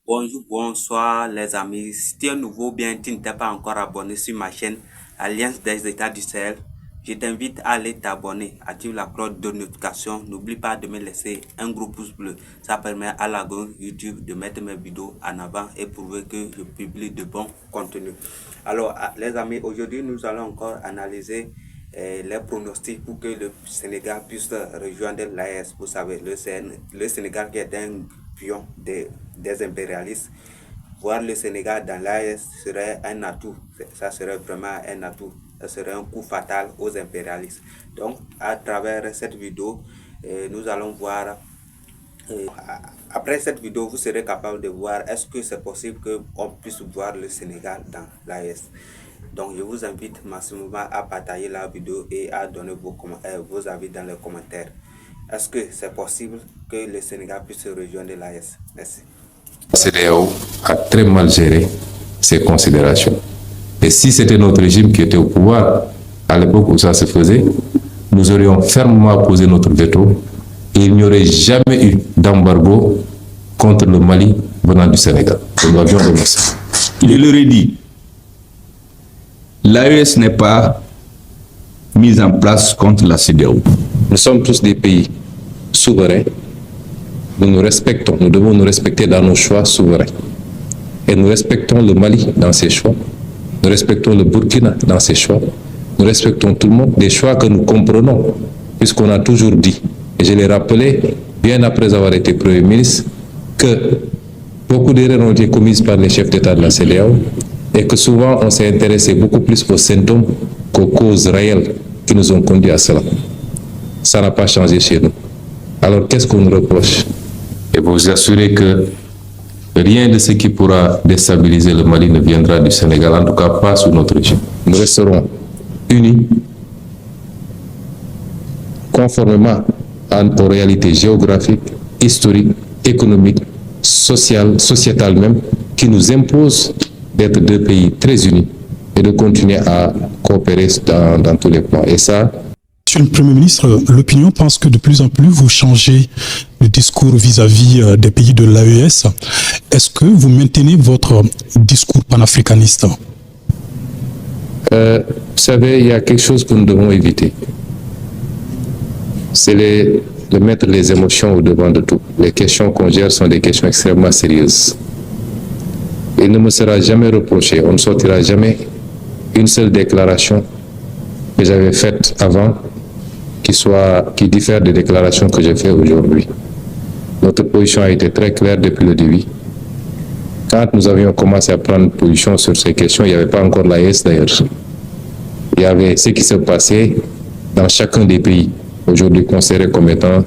Bonjour, bonsoir les amis. Si tu es nouveau, bien tu ne t'es pas encore abonné sur ma chaîne Alliance des États du Sahel, je t'invite à aller t'abonner, active la cloche de notification. N'oublie pas de me laisser un gros pouce bleu. Ça permet à l'algorithme YouTube de mettre mes vidéos en avant et prouver que je publie de bons contenus. Alors les amis, aujourd'hui nous allons encore analyser les pronostics pour que le Sénégal puisse rejoindre l'AES. Vous savez, le Sénégal qui est un pion des impérialistes. Voir le Sénégal dans l'AES serait un atout. Ça serait vraiment un atout. Ça serait un coup fatal aux impérialistes. Donc, à travers cette vidéo, nous allons voir. Après cette vidéo, vous serez capable de voir est-ce que c'est possible qu'on puisse voir le Sénégal dans l'AES. Donc, je vous invite massivement à partager la vidéo et à donner vos avis dans les commentaires. Est-ce que c'est possible que le Sénégal puisse rejoindre l'AES? Merci. La CEDEAO a très mal géré ces considérations. Et si c'était notre régime qui était au pouvoir, à l'époque où ça se faisait, nous aurions fermement posé notre veto et il n'y aurait jamais eu d'embargo contre le Mali venant du Sénégal. Nous avions dénoncé. Il leur dit, l'AES n'est pas mise en place contre la CEDEAO. Nous sommes tous des pays souverains. Nous nous respectons, nous devons nous respecter dans nos choix souverains. Et nous respectons le Mali dans ses choix. Nous respectons le Burkina dans ses choix. Nous respectons tout le monde, des choix que nous comprenons, puisqu'on a toujours dit, et je l'ai rappelé bien après avoir été Premier ministre, que beaucoup d'erreurs ont été commises par les chefs d'État de la CEDEAO et que souvent on s'est intéressé beaucoup plus aux symptômes qu'aux causes réelles qui nous ont conduits à cela. Ça n'a pas changé chez nous. Alors qu'est-ce qu'on nous reproche? Et vous assurer que rien de ce qui pourra déstabiliser le Mali ne viendra du Sénégal, en tout cas pas sous notre régime. Nous resterons unis, conformément aux réalités géographiques, historiques, économiques, sociales, sociétales même, qui nous imposent d'être deux pays très unis et de continuer à coopérer dans tous les plans. Et ça, Monsieur le Premier ministre, l'opinion pense que de plus en plus vous changez le discours vis-à-vis des pays de l'AES. Est-ce que vous maintenez votre discours panafricaniste? vous savez, il y a quelque chose que nous devons éviter. C'est de mettre les émotions au devant de tout. Les questions qu'on gère sont des questions extrêmement sérieuses. Il ne me sera jamais reproché, on ne sortira jamais une seule déclaration que j'avais faite avant qui diffère des déclarations que j'ai faites aujourd'hui. Notre position a été très claire depuis le début. Quand nous avions commencé à prendre position sur ces questions, il n'y avait pas encore l'AES d'ailleurs. Il y avait ce qui se passait dans chacun des pays, aujourd'hui considérés comme étant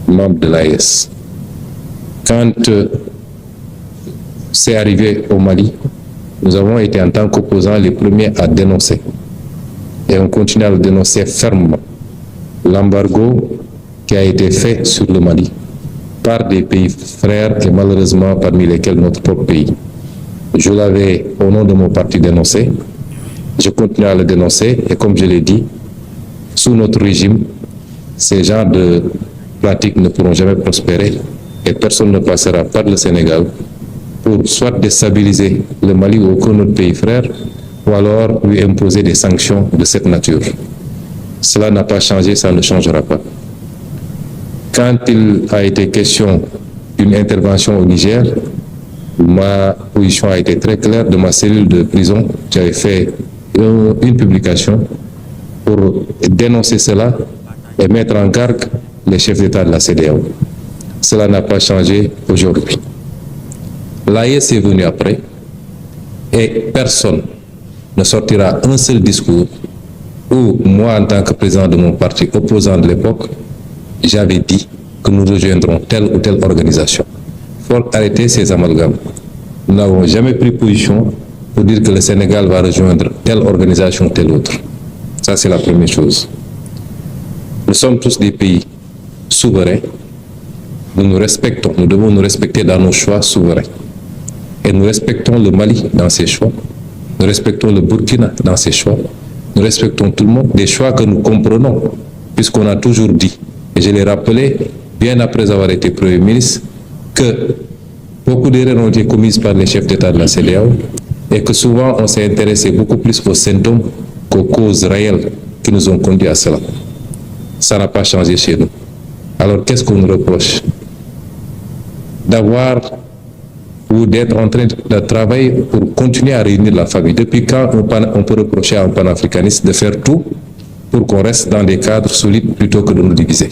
membres de l'AES. Quand c'est arrivé au Mali, nous avons été en tant qu'opposants les premiers à dénoncer. Et on continue à le dénoncer fermement. L'embargo qui a été fait sur le Mali par des pays frères et malheureusement parmi lesquels notre propre pays. Je l'avais au nom de mon parti dénoncé, je continue à le dénoncer et comme je l'ai dit, sous notre régime, ces genres de pratiques ne pourront jamais prospérer et personne ne passera par le Sénégal pour soit déstabiliser le Mali ou aucun autre pays frère ou alors lui imposer des sanctions de cette nature. Cela n'a pas changé, ça ne changera pas. Quand il a été question d'une intervention au Niger, ma position a été très claire. De ma cellule de prison, j'avais fait une publication pour dénoncer cela et mettre en garde les chefs d'État de la CEDEAO. Cela n'a pas changé aujourd'hui. L'AES est venu après et personne ne sortira un seul discours où moi, en tant que président de mon parti opposant de l'époque, j'avais dit que nous rejoindrons telle ou telle organisation. Il faut arrêter ces amalgames. Nous n'avons jamais pris position pour dire que le Sénégal va rejoindre telle organisation ou telle autre. Ça, c'est la première chose. Nous sommes tous des pays souverains. Nous nous respectons. Nous devons nous respecter dans nos choix souverains. Et nous respectons le Mali dans ses choix. Nous respectons le Burkina dans ses choix. Nous respectons tout le monde, des choix que nous comprenons, puisqu'on a toujours dit, et je l'ai rappelé bien après avoir été Premier ministre, que beaucoup d'erreurs ont été commises par les chefs d'État de la CEDEAO et que souvent on s'est intéressé beaucoup plus aux symptômes qu'aux causes réelles qui nous ont conduits à cela. Ça n'a pas changé chez nous. Alors qu'est-ce qu'on nous reproche? D'avoir ou d'être en train de travailler pour continuer à réunir la famille. Depuis quand on peut reprocher à un panafricaniste de faire tout pour qu'on reste dans des cadres solides plutôt que de nous diviser?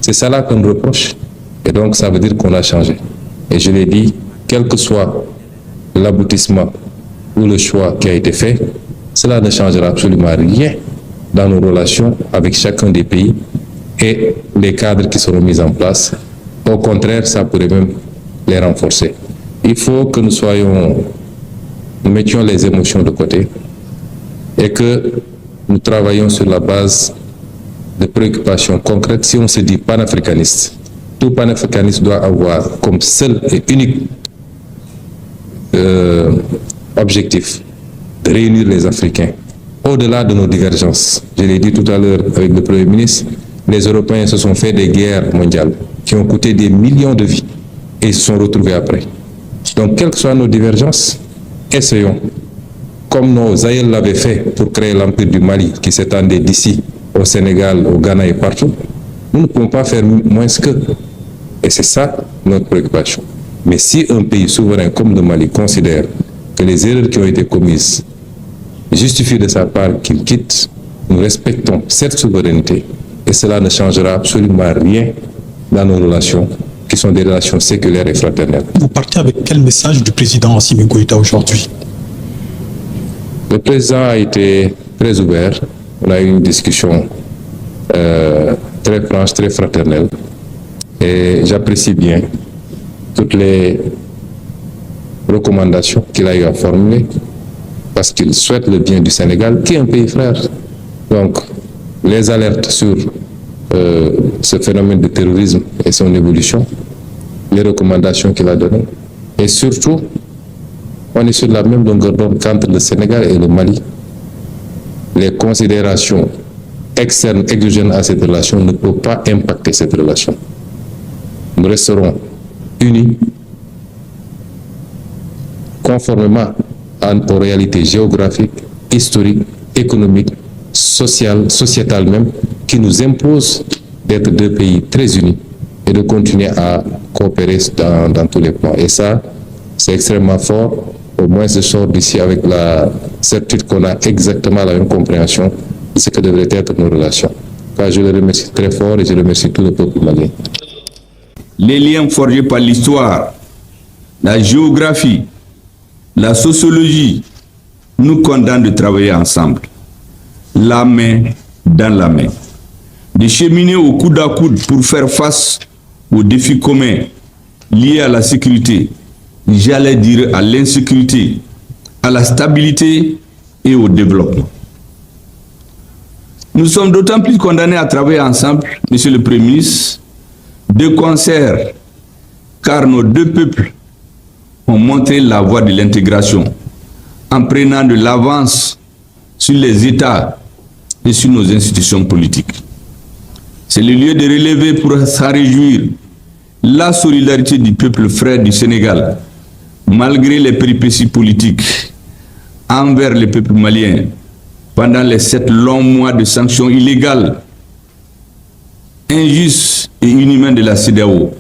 C'est ça là qu'on nous reproche. Et donc ça veut dire qu'on a changé. Et je l'ai dit, quel que soit l'aboutissement ou le choix qui a été fait, cela ne changera absolument rien dans nos relations avec chacun des pays et les cadres qui seront mis en place. Au contraire, ça pourrait même les renforcer. Il faut que nous mettions les émotions de côté et que nous travaillions sur la base de préoccupations concrètes. Si on se dit panafricaniste, tout panafricaniste doit avoir comme seul et unique objectif de réunir les Africains au-delà de nos divergences. Je l'ai dit tout à l'heure avec le Premier ministre, les Européens se sont fait des guerres mondiales qui ont coûté des millions de vies et ils se sont retrouvés après. Donc, quelles que soient nos divergences, essayons, comme nos aïeux l'avaient fait pour créer l'Empire du Mali qui s'étendait d'ici au Sénégal, au Ghana et partout, nous ne pouvons pas faire moins qu'eux. Et c'est ça notre préoccupation. Mais si un pays souverain comme le Mali considère que les erreurs qui ont été commises justifient de sa part qu'il quitte, nous respectons cette souveraineté et cela ne changera absolument rien dans nos relations qui sont des relations séculaires et fraternelles. Vous partez avec quel message du président Assimi Goïta aujourd'hui? Le président a été très ouvert. On a eu une discussion très franche, très fraternelle. Et j'apprécie bien toutes les recommandations qu'il a eu à formuler parce qu'il souhaite le bien du Sénégal, qui est un pays frère. Donc, les alertes sur ce phénomène de terrorisme et son évolution, les recommandations qu'il a données, et surtout, on est sur la même longueur d'onde qu'entre le Sénégal et le Mali. Les considérations externes, exogènes à cette relation ne peuvent pas impacter cette relation. Nous resterons unis, conformément aux réalités géographiques, historiques, économiques, sociales, sociétales même, qui nous imposent d'être deux pays très unis et de continuer à coopérer dans tous les points. Et ça, c'est extrêmement fort. Au moins, je sors d'ici avec la certitude qu'on a exactement la même compréhension de ce que devraient être nos relations. Car je le remercie très fort et je remercie tout le peuple malien. Les liens forgés par l'histoire, la géographie, la sociologie nous condamnent de travailler ensemble, la main dans la main, de cheminer au coude à coude pour faire face aux défis communs liés à la sécurité, j'allais dire à l'insécurité, à la stabilité et au développement. Nous sommes d'autant plus condamnés à travailler ensemble, Monsieur le Premier ministre, de concert, car nos deux peuples ont montré la voie de l'intégration en prenant de l'avance sur les États et sur nos institutions politiques. C'est le lieu de relever pour s'en réjouir la solidarité du peuple frère du Sénégal, malgré les péripéties politiques envers le peuple malien pendant les 7 longs mois de sanctions illégales, injustes et inhumaines de la CEDEAO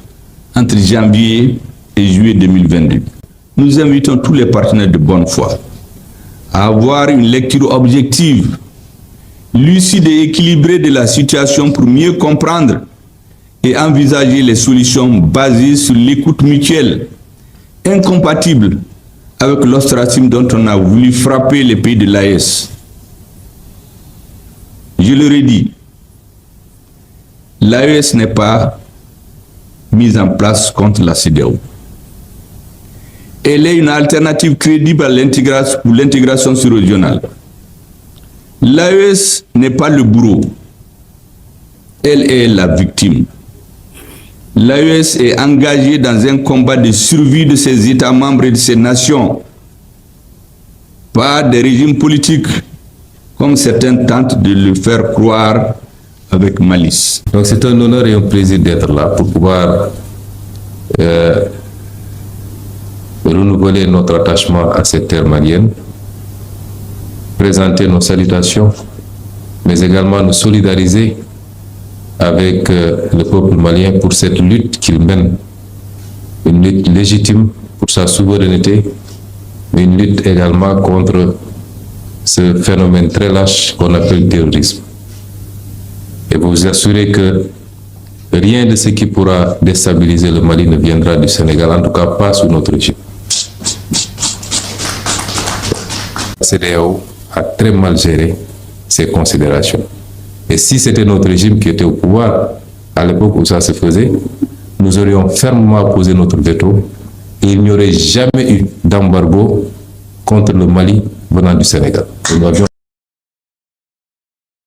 entre janvier et juillet 2022. Nous invitons tous les partenaires de bonne foi à avoir une lecture objective, lucide et équilibrée de la situation pour mieux comprendre et envisager les solutions basées sur l'écoute mutuelle, incompatible avec l'ostracisme dont on a voulu frapper les pays de l'AES. Je le redis, l'AES n'est pas mise en place contre la CEDEAO. Elle est une alternative crédible à l'intégration sous-régionale. L'AES n'est pas le bourreau, elle est la victime. L'AES est engagée dans un combat de survie de ses États membres et de ses nations, pas des régimes politiques, comme certains tentent de le faire croire avec malice. Donc c'est un honneur et un plaisir d'être là pour pouvoir renouveler notre attachement à cette terre malienne, présenter nos salutations, mais également nous solidariser avec le peuple malien pour cette lutte qu'il mène, une lutte légitime pour sa souveraineté, mais une lutte également contre ce phénomène très lâche qu'on appelle le terrorisme. Et vous assurez que rien de ce qui pourra déstabiliser le Mali ne viendra du Sénégal, en tout cas pas sous notre régime. La CEDEAO a très mal géré ces considérations. Et si c'était notre régime qui était au pouvoir à l'époque où ça se faisait, nous aurions fermement posé notre veto et il n'y aurait jamais eu d'embargo contre le Mali venant du Sénégal. Nous avions